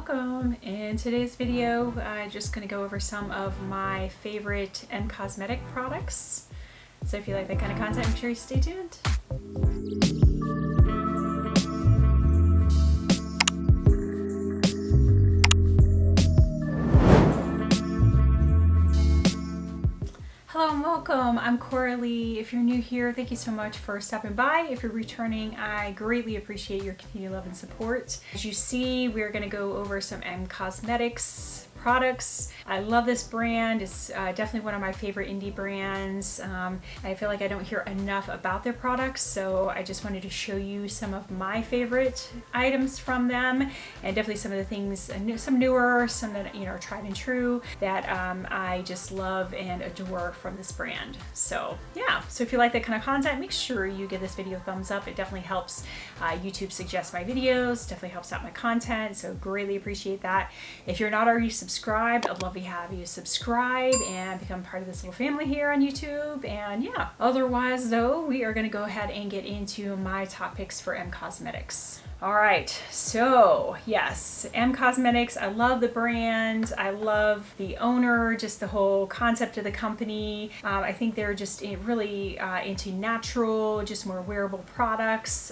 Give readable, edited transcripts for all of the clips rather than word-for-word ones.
welcome. In today's video, I'm just going to go over some of my favorite cosmetic products. So if you like that kind of content, make sure you stay tuned. Hello and welcome. I'm Coralie. If you're new here, thank you so much for stopping by. If you're returning, I greatly appreciate your continued love and support. As you see, we're going to go over some Cosmetics products. I love this brand. It's definitely one of my favorite indie brands. I feel like I don't hear enough about their products, so I just wanted to show you some of my favorite items from them, and definitely some of the things, some newer, some that are tried and true that I just love and adore from this brand. So yeah, so if you like that kind of content, make sure you give this video a thumbs up. It definitely helps YouTube suggest my videos, definitely helps out my content, so greatly appreciate that. If you're not already subscribed, I'd love to have you subscribe and become part of this little family here on YouTube. And yeah, otherwise though, we are going to go ahead and get into my top picks for Cosmetics. All right, so yes, Cosmetics, I love the brand. I love the owner, just the whole concept of the company. I think they're just really into natural, just more wearable products,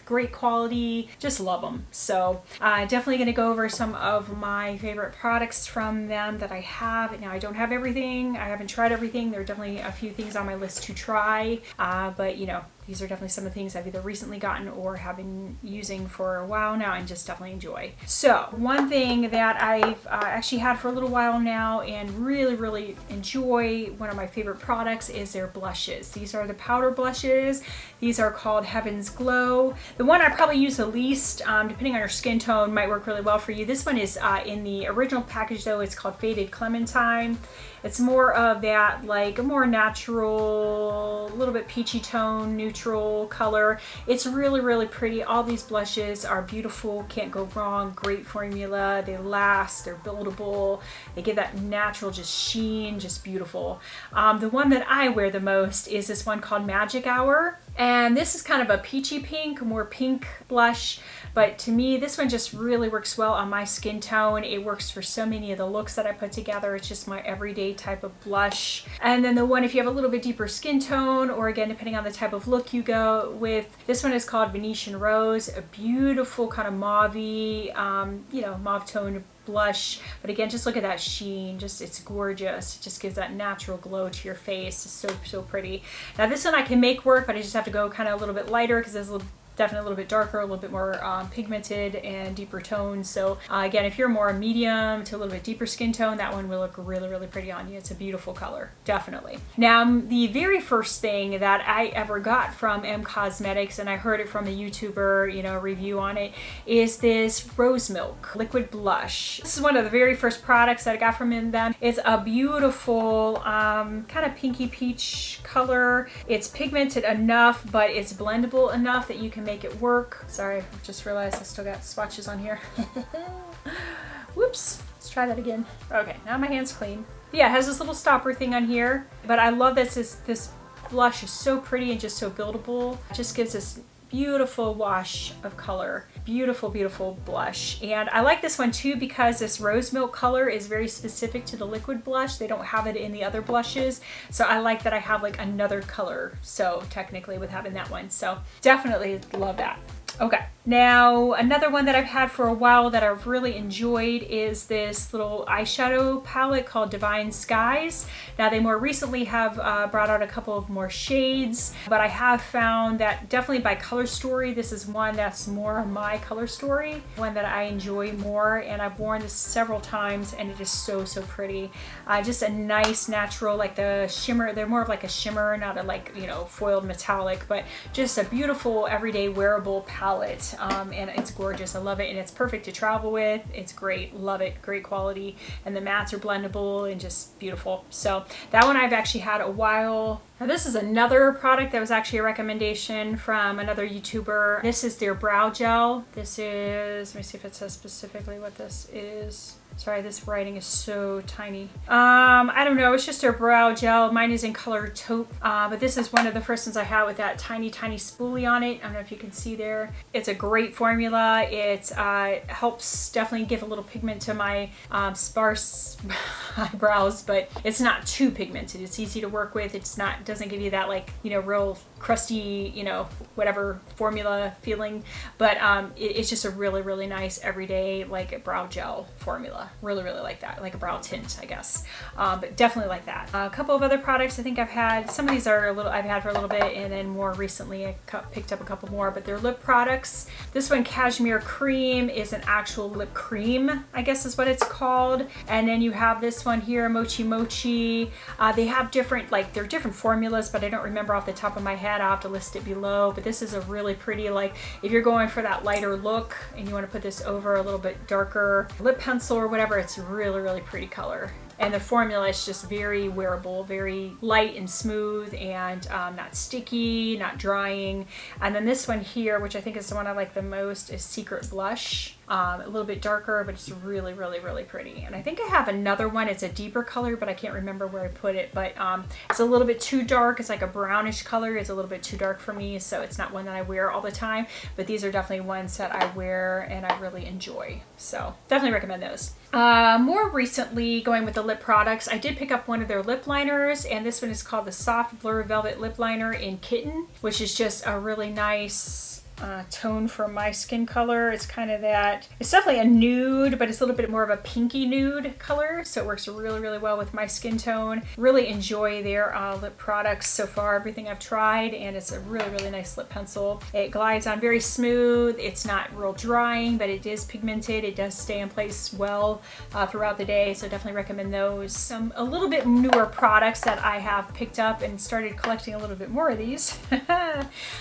great quality, just love them. So definitely gonna go over some of my favorite products from them that I have. Now I don't have everything, I haven't tried everything. There are definitely a few things on my list to try, but these are definitely some of the things I've either recently gotten or have been using for a while now and just definitely enjoy. So one thing that I've actually had for a little while now and really enjoy, one of my favorite products, is their blushes. These are the powder blushes. These are called Heaven's Glow. The one I probably use the least, depending on your skin tone, might work really well for you. This one is in the original package though. It's called Faded Clementine. It's more of that, like a more natural, a little bit peachy tone, neutral color. It's really pretty. All these blushes are beautiful, can't go wrong, great formula. They last, they're buildable. They give that natural just sheen, just beautiful. The one that I wear the most is this one called Magic Hour. And this is kind of a peachy pink, more pink blush. But to me, this one just really works well on my skin tone. It works for so many of the looks that I put together. It's just my everyday type of blush. And then the one, if you have a little bit deeper skin tone, or again, depending on the type of look you go with, this one is called Venetian Rose, a beautiful kind of mauve-y, mauve toned blush. But again, just look at that sheen, it's gorgeous. It just gives that natural glow to your face. It's so pretty. Now this one I can make work, but I just have to go kind of a little bit lighter because it's definitely a little bit darker, a little bit more pigmented and deeper tones. So again, if you're more medium to a little bit deeper skin tone, that one will look really pretty on you. It's a beautiful color, definitely. Now, the very first thing that I ever got from Cosmetics, and I heard it from a YouTuber, review on it, is this Rose Milk liquid blush. This is one of the very first products that I got from them. It's a beautiful kind of pinky peach color. It's pigmented enough, but it's blendable enough that you can make it work. Sorry, I just realized I still got swatches on here. Whoops, let's try that again. Okay, now my hand's clean. Yeah, it has this little stopper thing on here, but I love this blush is so pretty and just so buildable. It just gives this beautiful wash of color. Beautiful blush. And I like this one too because this rose milk color is very specific to the liquid blush. They don't have it in the other blushes, so I like that I have like another color, so technically, with having that one. So definitely love that. Okay, now another one that I've had for a while that I've really enjoyed is this little eyeshadow palette called Divine Skies. Now they more recently have brought out a couple of more shades, but I have found that definitely by color story, this is one that's more my color story, one that I enjoy more, and I've worn this several times and it is so pretty. Just a nice natural, like the shimmer, they're more of like a shimmer, not a like, foiled metallic, but just a beautiful everyday wearable palette. And it's gorgeous. I love it, and it's perfect to travel with. It's great, love it, great quality, and the mattes are blendable and just beautiful. So that one I've actually had a while, Now this is another product that was actually a recommendation from another YouTuber. This is their brow gel. This is, let me see if it says specifically what this is. Sorry, this writing is so tiny. I don't know, it's just their brow gel. Mine is in color taupe, but this is one of the first ones I had with that tiny spoolie on it. I don't know if you can see there. It's a great formula. It helps definitely give a little pigment to my sparse eyebrows, but it's not too pigmented. It's easy to work with. It's not, doesn't give you that like, you know, real crusty, you know, whatever formula feeling, but it's just a really nice everyday like brow gel formula. Really like that, like a brow tint, I guess, but definitely like that. A couple of other products I think I've had. Some of these are I've had for a little bit, and then more recently I picked up a couple more, but they're lip products. This one, Cashmere Cream, is an actual lip cream, I guess is what it's called. And then you have this one here, Mochi Mochi. They have different, like they're different formulas, but I don't remember off the top of my head. I'll have to list it below, but this is a really pretty, like if you're going for that lighter look and you want to put this over a little bit darker lip pencil or whatever, it's a really pretty color. And the formula is just very wearable, very light and smooth, and not sticky, not drying. And then this one here, which I think is the one I like the most, is Secret Blush. A little bit darker, but it's really pretty. And I think I have another one. It's a deeper color, but I can't remember where I put it. But it's a little bit too dark. It's like a brownish color. It's a little bit too dark for me, so it's not one that I wear all the time. But these are definitely ones that I wear and I really enjoy. So definitely recommend those. More recently, going with the lip products, I did pick up one of their lip liners, and this one is called the Soft Blur Velvet Lip Liner in Kitten, which is just a really nice tone for my skin color. It's kind of that, it's definitely a nude, but it's a little bit more of a pinky nude color, so it works really well with my skin tone. Really enjoy their lip products so far, everything I've tried, and it's a really nice lip pencil. It glides on very smooth. It's not real drying, but it is pigmented. It does stay in place well throughout the day, so definitely recommend those. Some a little bit newer products that I have picked up and started collecting a little bit more of these.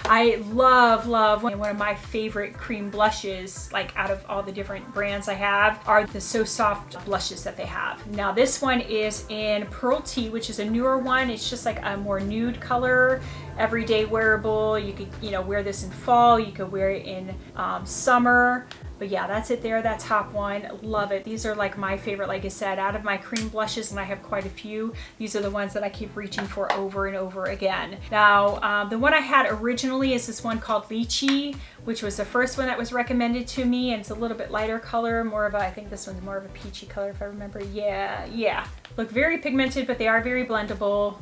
I love one of my favorite cream blushes, like out of all the different brands I have, are the So Soft blushes that they have. Now this one is in Pearl Tea, which is a newer one. It's just like a more nude color, everyday wearable. You could, you know, wear this in fall. You could wear it in summer. But yeah, that's it there. That top one, love it. These are like my favorite, like I said, out of my cream blushes, and I have quite a few. These are the ones that I keep reaching for over and over again. Now, the one I had originally is this one called Lychee, which was the first one that was recommended to me, and it's a little bit lighter color, more of a, I think this one's more of a peachy color if I remember. Yeah. Look very pigmented, but they are very blendable.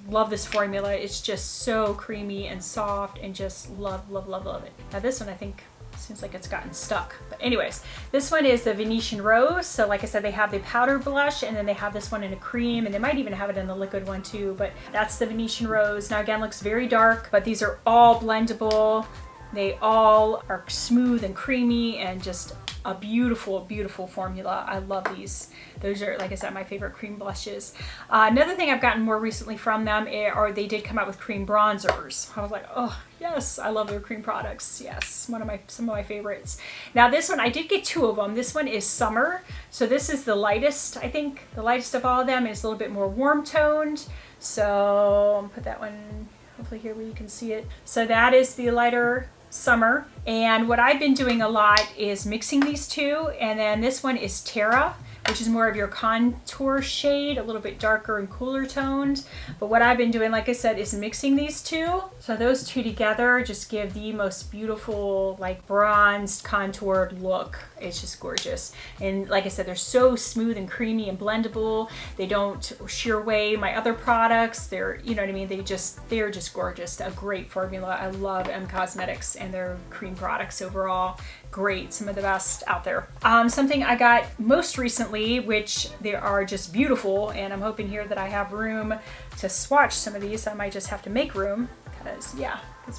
Love this formula. It's just so creamy and soft, and just love it. Now this one I think seems like it's gotten stuck, but anyways, this one is the Venetian Rose. So like I said, they have the powder blush, and then they have this one in a cream, and they might even have it in the liquid one too, but that's the Venetian Rose. Now again, looks very dark, but these are all blendable. They all are smooth and creamy, and just a beautiful formula. I love these. Those are, like I said, my favorite cream blushes. Another thing I've gotten more recently from them are they did come out with cream bronzers. I was like, oh yes, I love their cream products. Yes, some of my favorites. Now this one, I did get two of them. This one is Summer. So this is the lightest, I think, the lightest of all of them. It's a little bit more warm toned. So I'll put that one hopefully here where you can see it. So that is the lighter Summer. And what I've been doing a lot is mixing these two, and then this one is Terra, which is more of your contour shade, a little bit darker and cooler toned. But what I've been doing, like I said, is mixing these two. So those two together just give the most beautiful, like bronzed, contoured look. It's just gorgeous. And like I said, they're so smooth and creamy and blendable. They don't shear away my other products. They're, you know what I mean? They're just gorgeous. A great formula. I love M Cosmetics and their cream products overall. Great, some of the best out there. Something I got most recently, which they are just beautiful, and I'm hoping here that I have room to swatch some of these. I might just have to make room, because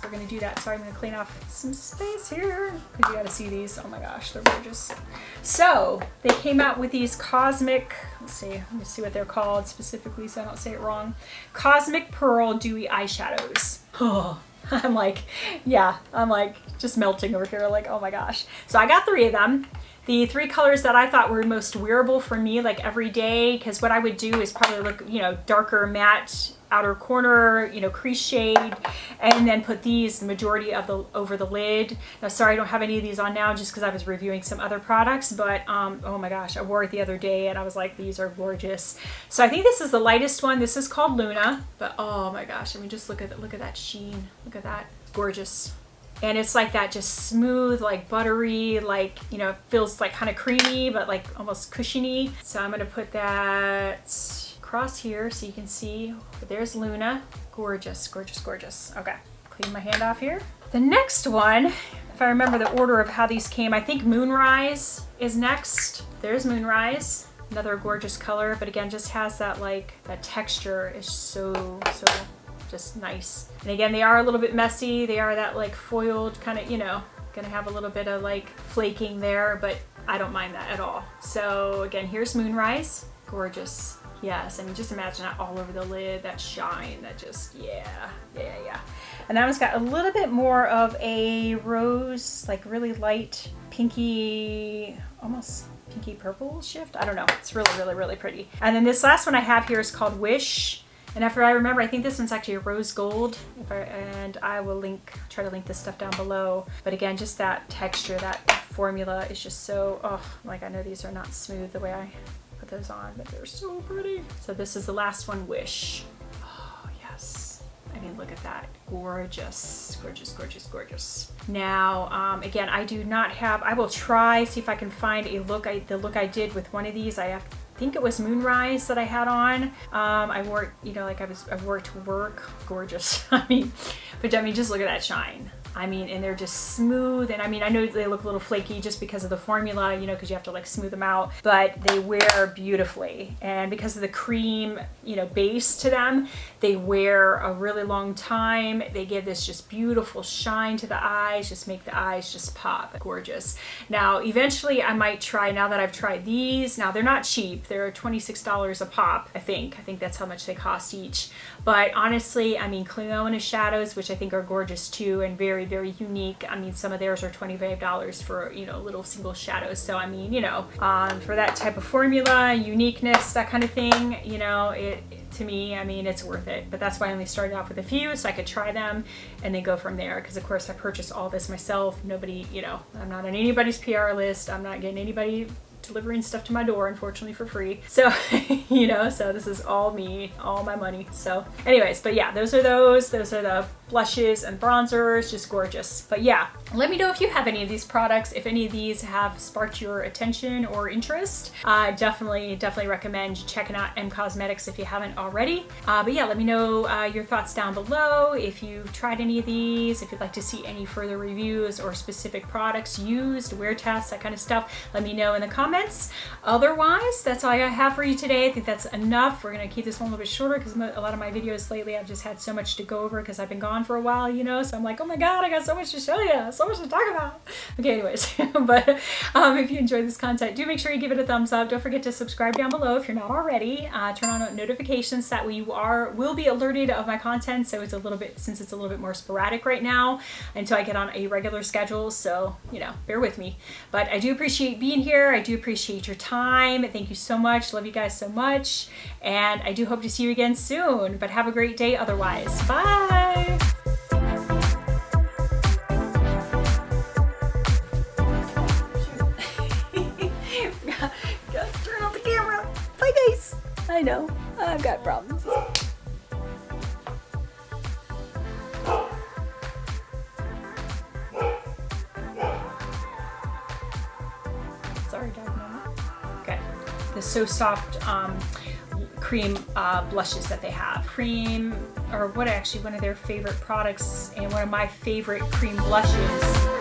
we're gonna do that. So I'm gonna clean off some space here, because you gotta see these. Oh my gosh, they're gorgeous. So they came out with these Cosmic, let me see what they're called specifically so I don't say it wrong. Cosmic Pearl Dewy Eyeshadows. Oh. I'm like just melting over here, like, oh my gosh. So I got 3 of them. The 3 colors that I thought were most wearable for me, like every day, because what I would do is probably look, you know, darker matte outer corner, you know, crease shade, and then put these, the majority of the over the lid. Now, sorry, I don't have any of these on now just because I was reviewing some other products, but oh my gosh, I wore it the other day and I was like, these are gorgeous. So I think this is the lightest one. This is called Luna, but oh my gosh, I mean, just look at that sheen. Look at that, gorgeous. And it's like that, just smooth, like buttery, like, you know, it feels like kind of creamy, but like almost cushiony. So I'm gonna put that across here so you can see. But there's Luna. Gorgeous, gorgeous, gorgeous. Okay, clean my hand off here. The next one, if I remember the order of how these came, I think Moonrise is next. There's Moonrise. Another gorgeous color, but again, just has that like, that texture is so just nice. And again, they are a little bit messy. They are that like foiled kind of, you know, gonna have a little bit of like flaking there, but I don't mind that at all. So again, here's Moonrise. Gorgeous. Yes, I mean, just imagine that all over the lid, that shine, that just, yeah. And that one's got a little bit more of a rose, like really light, pinky, almost pinky purple shift. I don't know, it's really pretty. And then this last one I have here is called Wish. And after I remember, I think this one's actually a rose gold. And I will try to link this stuff down below. But again, just that texture, that formula is just so, oh, like I know these are not smooth the way I put those on, but they're so pretty. So this is the last one, Wish. Oh, yes. I mean, look at that. Gorgeous, gorgeous, gorgeous, gorgeous. Now, again, I do not have, I will try, see if I can find a look, the look I did with one of these. I think it was Moonrise that I had on. I wore it, you know, like I wore it to work. Gorgeous. I mean, just look at that shine. I mean, and they're just smooth. And I mean, I know they look a little flaky just because of the formula, you know, because you have to like smooth them out, but they wear beautifully. And because of the cream, you know, base to them, they wear a really long time. They give this just beautiful shine to the eyes, just make the eyes just pop. Gorgeous. Now, eventually I might try, now that I've tried these, now they're not cheap. They're $26 a pop, I think. I think that's how much they cost each. But honestly, I mean, Clementine shadows, which I think are gorgeous too, and very unique. I mean, some of theirs are $25 for, you know, little single shadows. So I mean, you know, for that type of formula, uniqueness, that kind of thing, you know, to me, I mean, it's worth it. But that's why I only started off with a few so I could try them and then go from there. Because of course I purchased all this myself. Nobody, you know, I'm not on anybody's PR list. I'm not getting anybody delivering stuff to my door, unfortunately, for free. So, you know, so this is all me, all my money. So anyways, but yeah, those are the blushes and bronzers, just gorgeous. But yeah, let me know if you have any of these products, if any of these have sparked your attention or interest. Definitely recommend checking out M Cosmetics if you haven't already. But yeah, let me know your thoughts down below. If you've tried any of these, if you'd like to see any further reviews or specific products used, wear tests, that kind of stuff, let me know in the comments. Otherwise, that's all I have for you today. I think that's enough. We're gonna keep this one a little bit shorter because a lot of my videos lately, I've just had so much to go over because I've been gone for a while, you know, so I'm like, oh my god, I got so much to show you, so much to talk about. Okay, anyways, but if you enjoyed this content, do make sure you give it a thumbs up. Don't forget to subscribe down below if you're not already. Turn on notifications, that way you will be alerted of my content. So it's a little bit more sporadic right now until I get on a regular schedule, so you know, bear with me. But I do appreciate being here. I do appreciate your time. Thank you so much. Love you guys so much, and I do hope to see you again soon. But have a great day otherwise. Bye. Turn on the camera. Bye guys. I know, I've got problems. Sorry, dog moment. Okay. The So Soft cream blushes that they have. Cream, or one of their favorite products and one of my favorite cream blushes.